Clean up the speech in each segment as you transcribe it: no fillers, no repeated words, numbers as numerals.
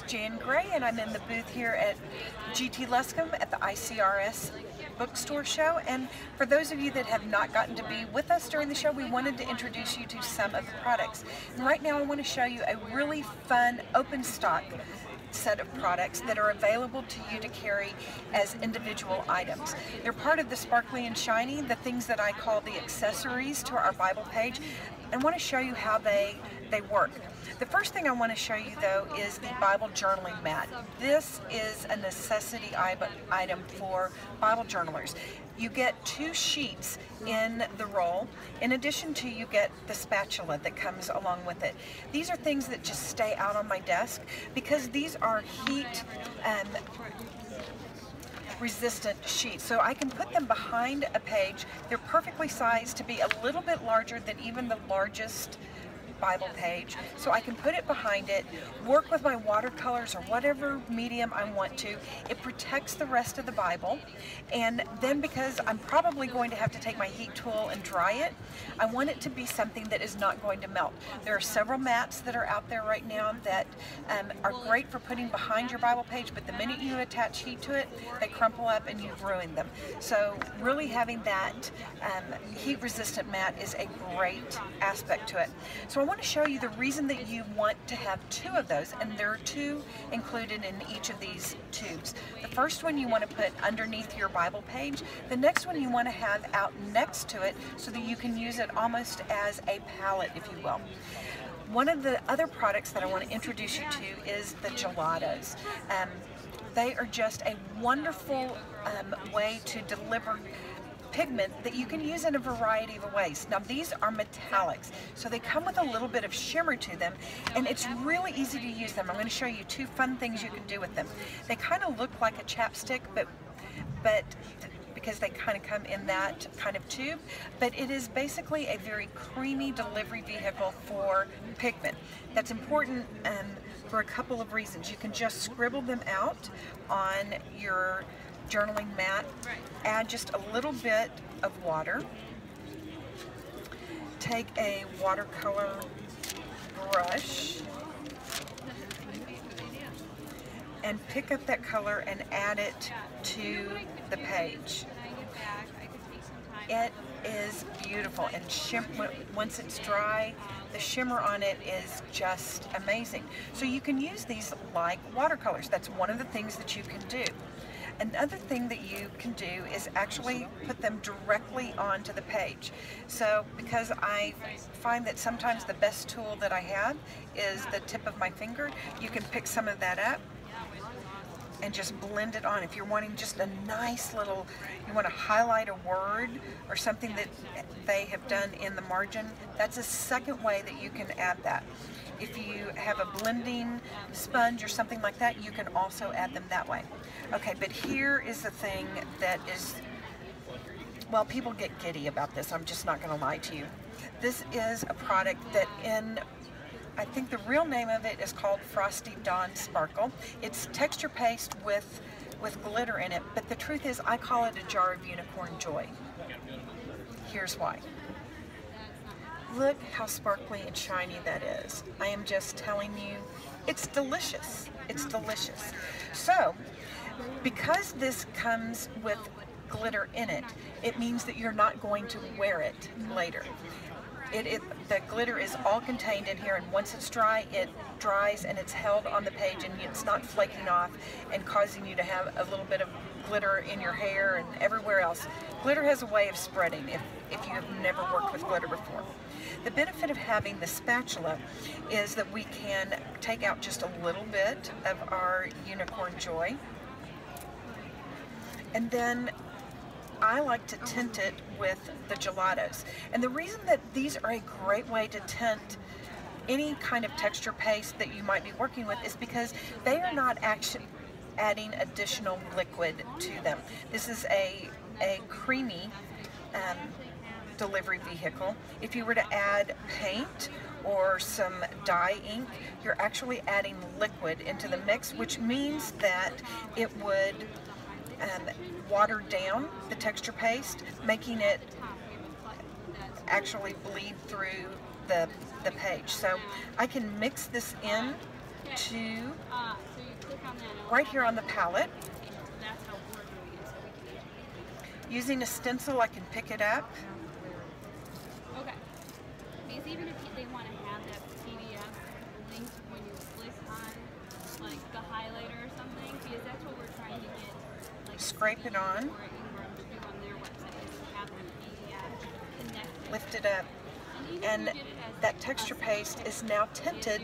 Jann Gray, and I'm in the booth here at GT Luscombe at the ICRS Bookstore show. And for those of you that have not gotten to be with us during the show, we wanted to introduce you to some of the products. And right now I want to show you a really fun open stock set of products that are available to you to carry as individual items. They're part of the sparkly and shiny, the things that I call the accessories to our Bible page. I want to show you how they work. The first thing I want to show you though is the Bible journaling mat. This is a necessity item for Bible journalers. You get 2 sheets in the roll. In addition to, you get the spatula that comes along with it. These are things that just stay out on my desk because these are heat resistant sheets, so I can put them behind a page. They're perfectly sized to be a little bit larger than even the largest Bible page, so I can put it behind it, work with my watercolors or whatever medium I want to. It protects the rest of the Bible, and then because I'm probably going to have to take my heat tool and dry it, I want it to be something that is not going to melt. There are several mats that are out there right now that are great for putting behind your Bible page, but the minute you attach heat to it, they crumple up and you've ruined them. So really having that heat resistant mat is a great aspect to it. So I want to show you the reason that you want to have 2 of those, and there are 2 included in each of these tubes. The first one you want to put underneath your Bible page. The next one you want to have out next to it so that you can use it almost as a palette, if you will. One of the other products that I want to introduce you to is the gelatos. They are just a wonderful way to deliver pigment that you can use in a variety of ways. Now these are metallics, so they come with a little bit of shimmer to them, and it's really easy to use them. I'm going to show you 2 fun things you can do with them. They kind of look like a chapstick, but because they kind of come in that kind of tube, but it is basically a very creamy delivery vehicle for pigment. That's important for a couple of reasons. You can just scribble them out on your journaling mat, add just a little bit of water, take a watercolor brush and pick up that color and add it to the page. It is beautiful, and once it's dry, the shimmer on it is just amazing. So you can use these like watercolors. That's one of the things that you can do. Another thing that you can do is actually put them directly onto the page. So because I find that sometimes the best tool that I have is the tip of my finger, you can pick some of that up and just blend it on. If you're wanting just a nice little, you want to highlight a word or something that they have done in the margin, that's a second way that you can add that. If you have a blending sponge or something like that, you can also add them that way. Okay, but here is the thing that is, well, people get giddy about this. I'm just not going to lie to you. This is a product that I think the real name of it is called Frosty Dawn Sparkle. It's texture paste with glitter in it, but the truth is I call it a jar of unicorn joy. Here's why. Look how sparkly and shiny that is. I am just telling you, it's delicious. It's delicious. So, because this comes with glitter in it, it means that you're not going to wear it later. The glitter is all contained in here, and once it's dry, it dries and it's held on the page, and it's not flaking off and causing you to have a little bit of glitter in your hair and everywhere else. Glitter has a way of spreading if you have never worked with glitter before. The benefit of having the spatula is that we can take out just a little bit of our unicorn joy, and then I like to tint it with the gelatos. And the reason that these are a great way to tint any kind of texture paste that you might be working with is because they are not actually adding additional liquid to them. This is a creamy delivery vehicle. If you were to add paint or some dye ink, you're actually adding liquid into the mix, which means that it would water down the texture paste, making it actually bleed through the page. So I can mix this in to right here on the palette. Using a stencil, I can pick it up. Okay. Because even if they want to have that PDF linked when you click on like the highlighter or something, because that's what we're trying to get. Like, scrape it on. Lift it up. And that texture paste is now tinted,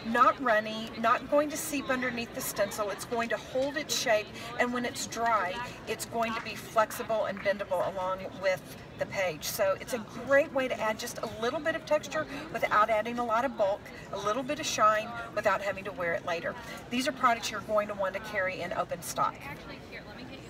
not runny, not going to seep underneath the stencil. It's going to hold its shape, and when it's dry, it's going to be flexible and bendable along with the page. So it's a great way to add just a little bit of texture without adding a lot of bulk, a little bit of shine without having to wear it later. These are products you're going to want to carry in open stock. Actually, here, let me get